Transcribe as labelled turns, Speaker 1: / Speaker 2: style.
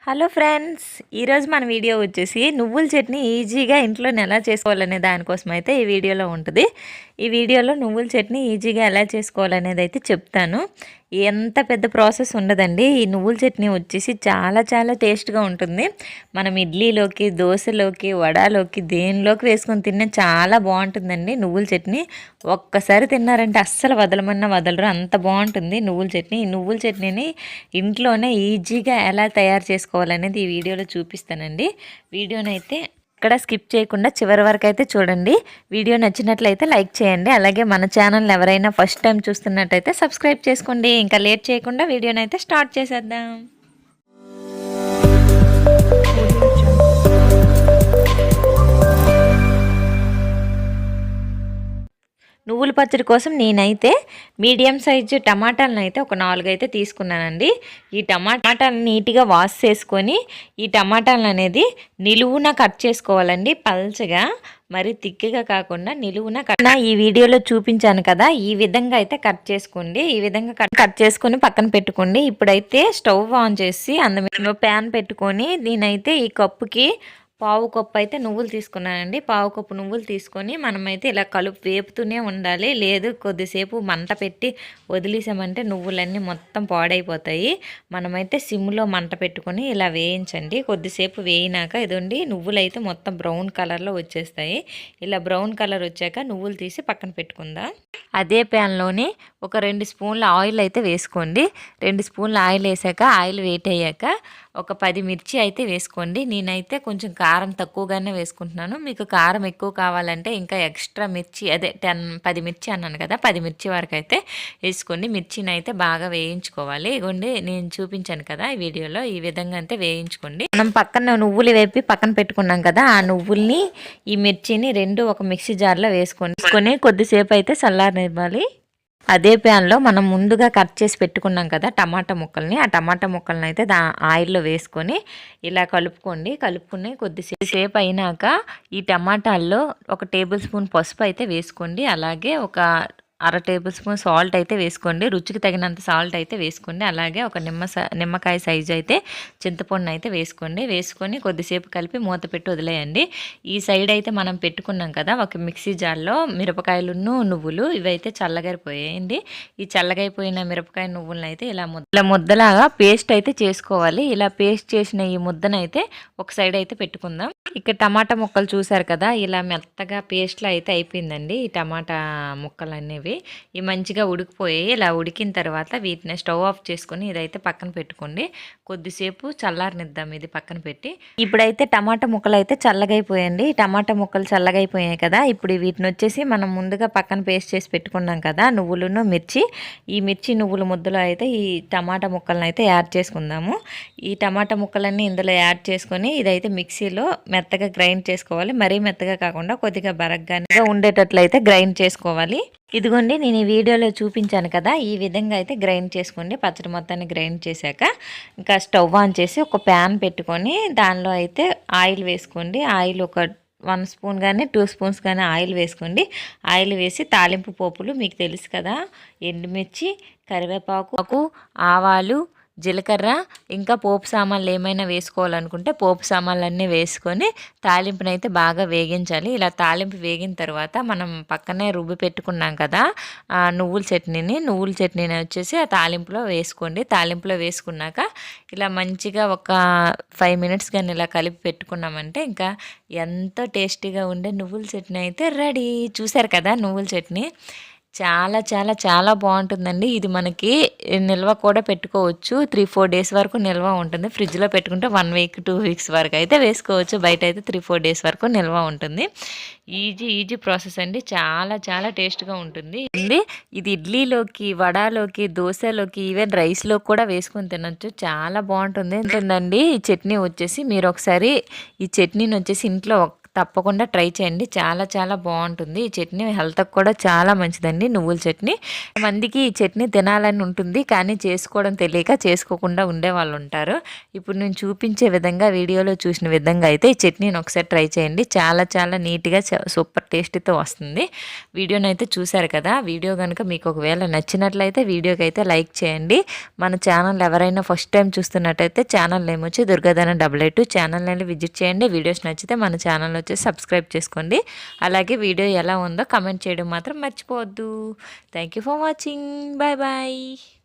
Speaker 1: Hello friends, ఈరోజు మన video వచ్చేసి నువ్వుల చట్నీ ఈజీగా ఇంట్లో ఎలా చేసుకోవాలనే దానికోసం అయితే ఈ వీడియోలో ఉంటుంది. ఈ వీడియోలో నువ్వుల చట్నీ ఈజీగా ఎలా చేసుకోవాలనేది అయితే చెప్తాను. ఎంత పెద్ద ప్రాసెస్ ఉండదండి. ఈ నువ్వుల చట్నీ వచ్చేసి చాలా చాలా టేస్ట్గా ఉంటుంది. మనం ఇడ్లీలోకి, దోశలోకి, వడలోకి, దేనిలోకి వేసుకొని తిన్నా చాలా బాగుంటుందండి నువ్వుల చట్నీ. ఒక్కసారి తిన్నారంటే అస్సలు వదలమన్నా వదలరు, అంత బాగుంటుంది నువ్వుల చట్నీ. ఈ నువ్వుల చట్నీని ఇంట్లోనే ఈజీగా ఎలా తయారు చేసుకోవాలనేది ఈ వీడియోలో చూపిస్తానండి. వీడియోనైతే ఇక్కడ స్కిప్ చేయకుండా చివరి వరకు అయితే చూడండి. వీడియో నచ్చినట్లయితే లైక్ చేయండి. అలాగే మన ఛానల్ ఎవరైనా ఫస్ట్ టైం చూస్తున్నట్టయితే సబ్స్క్రైబ్ చేసుకోండి. ఇంకా లేట్ చేయకుండా వీడియోనైతే స్టార్ట్ చేసేద్దాం. నువ్వుల పచ్చడి కోసం నేనైతే మీడియం సైజు టమాటాలను అయితే ఒక 4 అయితే తీసుకున్నానండి. ఈ టమాటాలను నీట్గా వాష్ చేసుకొని ఈ టమాటాలను అనేది నిలువున కట్ చేసుకోవాలండి. పల్చగా, మరి తిక్కిగా కాకుండా నిలువున ఈ వీడియోలో చూపించాను కదా, ఈ విధంగా అయితే కట్ చేసుకోండి. ఈ విధంగా కట్ చేసుకొని పక్కన పెట్టుకోండి. ఇప్పుడైతే స్టవ్ ఆన్ చేసి అందులో ప్యాన్ పెట్టుకొని నేనైతే ఈ కప్పుకి పావు కప్పు అయితే నువ్వులు తీసుకున్నానండి. పావు కప్పు నువ్వులు తీసుకొని మనమైతే ఇలా వేపుతూనే ఉండాలి. లేదు కొద్దిసేపు మంట పెట్టి వదిలేసామంటే నువ్వులన్నీ మొత్తం పాడైపోతాయి. మనమైతే సిమ్లో మంట పెట్టుకొని ఇలా వేయించండి. కొద్దిసేపు వేయినాక ఇదండి నువ్వులు అయితే మొత్తం బ్రౌన్ కలర్లో వచ్చేస్తాయి. ఇలా బ్రౌన్ కలర్ వచ్చాక నువ్వులు తీసి పక్కన పెట్టుకుందాం. అదే ప్యాన్లోని ఒక 2 స్పూన్ల ఆయిల్ అయితే వేసుకోండి. 2 స్పూన్ల ఆయిల్ వేసాక ఆయిల్ వేట్ అయ్యాక ఒక 10 మిర్చి అయితే వేసుకోండి. నేనైతే కొంచెం కారం తక్కువగానే వేసుకుంటున్నాను. మీకు కారం ఎక్కువ కావాలంటే ఇంకా ఎక్స్ట్రా మిర్చి, అదే 10 మిర్చి అన్నాను కదా, 10 మిర్చి వరకు అయితే వేసుకోండి. మిర్చిని అయితే బాగా వేయించుకోవాలి. ఇగోండి నేను చూపించాను కదా ఈ వీడియోలో, ఈ విధంగా అయితే వేయించుకోండి. మనం పక్కన నువ్వులు వేపి పక్కన పెట్టుకున్నాం కదా, ఆ నువ్వుల్ని ఈ మిర్చిని రెండు ఒక మిక్సీ జార్లో వేసుకొని కొద్దిసేపు అయితే చల్లారనివ్వాలి. అదే ప్యాన్లో మనం ముందుగా కట్ చేసి పెట్టుకున్నాం కదా టమాటా ముక్కల్ని, ఆ టమాటా ముక్కల్ని అయితే ఆయిల్లో వేసుకొని ఇలా కలుపుకుని కొద్దిసేపు అయినాక ఈ టమాటాల్లో ఒక టేబుల్ స్పూన్ పసుపు అయితే వేసుకోండి. అలాగే ఒక అర టేబుల్ స్పూన్ సాల్ట్ అయితే వేసుకోండి. రుచికి తగినంత సాల్ట్ అయితే వేసుకోండి. అలాగే ఒక నిమ్మకాయ సైజు అయితే చింతపండు అయితే వేసుకొని కొద్దిసేపు కలిపి మూత పెట్టి వదిలేయండి. ఈ సైడ్ అయితే మనం పెట్టుకున్నాం కదా ఒక మిక్సీ జార్లో మిరపకాయలును నువ్వులు, ఇవైతే చల్లగైపోయాయండి. ఈ చల్లగైపోయిన మిరపకాయ నువ్వులను అయితే ఇలా ముద్దలాగా పేస్ట్ అయితే చేసుకోవాలి. ఇలా పేస్ట్ చేసిన ఈ ముద్దనైతే ఒక సైడ్ అయితే పెట్టుకుందాం. ఇక్కడ టమాటా ముక్కలు చూసారు కదా, ఇలా మెత్తగా పేస్ట్లో అయితే అయిపోయిందండి ఈ టమాటా ముక్కలు అనేవి. ఇవి మంచిగా ఉడికిపోయాయి. ఇలా ఉడికిన తర్వాత వీటిని స్టవ్ ఆఫ్ చేసుకొని ఇదైతే పక్కన పెట్టుకోండి. కొద్దిసేపు చల్లారనిద్దాం ఇది పక్కన పెట్టి. ఇప్పుడైతే టమాటా ముక్కలు అయితే చల్లగైపోయాయండి. టమాటా ముక్కలు చల్లగైపోయాయి కదా, ఇప్పుడు వీటిని వచ్చేసి మనం ముందుగా పక్కన పేస్ట్ చేసి పెట్టుకున్నాం కదా నువ్వులను మిర్చి, ఈ మిర్చి నువ్వుల ముద్దలో అయితే ఈ టమాటా ముక్కలను అయితే యాడ్ చేసుకుందాము. ఈ టమాటా ముక్కలన్నీ ఇందులో యాడ్ చేసుకొని ఇదైతే మిక్సీలో మెత్తగా గ్రైండ్ చేసుకోవాలి. మరీ మెత్తగా కాకుండా కొద్దిగా బరగ్గానే ఉండేటట్లయితే గ్రైండ్ చేసుకోవాలి. ఇదిగోండి నేను ఈ వీడియోలో చూపించాను కదా, ఈ విధంగా అయితే గ్రైండ్ చేసుకోండి. పచ్చడి మొత్తాన్ని గ్రైండ్ చేశాక ఇంకా స్టవ్ ఆన్ చేసి ఒక ప్యాన్ పెట్టుకొని దానిలో అయితే ఆయిల్ వేసుకోండి. ఆయిల్ ఒక 1 స్పూన్ కానీ 2 స్పూన్స్ కానీ ఆయిల్ వేసుకోండి. ఆయిల్ వేసి తాలింపు పోపులు మీకు తెలుసు కదా, ఎండుమిర్చి, కరివేపాకు, ఆవాలు, జీలకర్ర, ఇంకా పోపు సామాన్లు ఏమైనా వేసుకోవాలనుకుంటే పోపు సామాన్లు అన్నీ వేసుకొని తాలింపునైతే బాగా వేగించాలి. ఇలా తాలింపు వేగిన తర్వాత మనం పక్కనే రుబ్బి పెట్టుకున్నాం కదా నువ్వుల చట్నీని వచ్చేసి ఆ తాలింపులో వేసుకోండి. తాలింపులో వేసుకున్నాక ఇలా మంచిగా ఒక 5 మినిట్స్ కానీ ఇలా కలిపి పెట్టుకున్నామంటే ఇంకా ఎంతో టేస్టీగా ఉండే నువ్వుల చట్నీ అయితే రెడీ. చూసారు కదా నువ్వుల చట్నీ చాలా చాలా చాలా బాగుంటుందండి. ఇది మనకి నిల్వ కూడా పెట్టుకోవచ్చు. 3-4 డేస్ వరకు నిల్వ ఉంటుంది. ఫ్రిడ్జ్లో పెట్టుకుంటే 1 వీక్ 2 వీక్స్ వరకు అయితే వేసుకోవచ్చు. బయట అయితే 3-4 డేస్ వరకు నిల్వ ఉంటుంది. ఈజీ ప్రాసెస్ అండి. చాలా చాలా టేస్ట్గా ఉంటుంది. ఇది ఇడ్లీలోకి, వడలోకి, దోశలోకి, ఈవెన్ రైస్లో కూడా వేసుకొని తినొచ్చు. చాలా బాగుంటుంది ఉంటుందండి. ఈ చట్నీ వచ్చేసి మీరు ఒకసారి ఈ చట్నీని వచ్చేసి ఇంట్లో తప్పకుండా ట్రై చేయండి. చాలా చాలా బాగుంటుంది. ఈ చట్నీ హెల్త్కి కూడా చాలా మంచిదండి. నువ్వుల చట్నీ మందికి ఈ చట్నీ తినాలని ఉంటుంది, కానీ చేసుకోవడం తెలియక చేసుకోకుండా ఉండే వాళ్ళు ఉంటారు. ఇప్పుడు నేను చూపించే విధంగా వీడియోలో చూసిన విధంగా అయితే ఈ చట్నీని ఒకసారి ట్రై చేయండి. చాలా చాలా నీట్గా సూపర్ టేస్టీతో వస్తుంది. వీడియోని అయితే చూశారు కదా. వీడియో కనుక మీకు ఒకవేళ నచ్చినట్లయితే వీడియోకి అయితే లైక్ చేయండి. మన ఛానల్ ఎవరైనా ఫస్ట్ టైం చూస్తున్నట్టయితే ఛానల్ నేమ్ వచ్చి దుర్గాధన 88 ఛానల్ని విజిట్ చేయండి. వీడియోస్ నచ్చితే మన ఛానల్ వచ్చి సబ్స్క్రైబ్ చేసుకోండి. అలాగే వీడియో ఎలా ఉందో కమెంట్ చేయడం మాత్రం మర్చిపోవద్దు. Thank you for watching. Bye bye.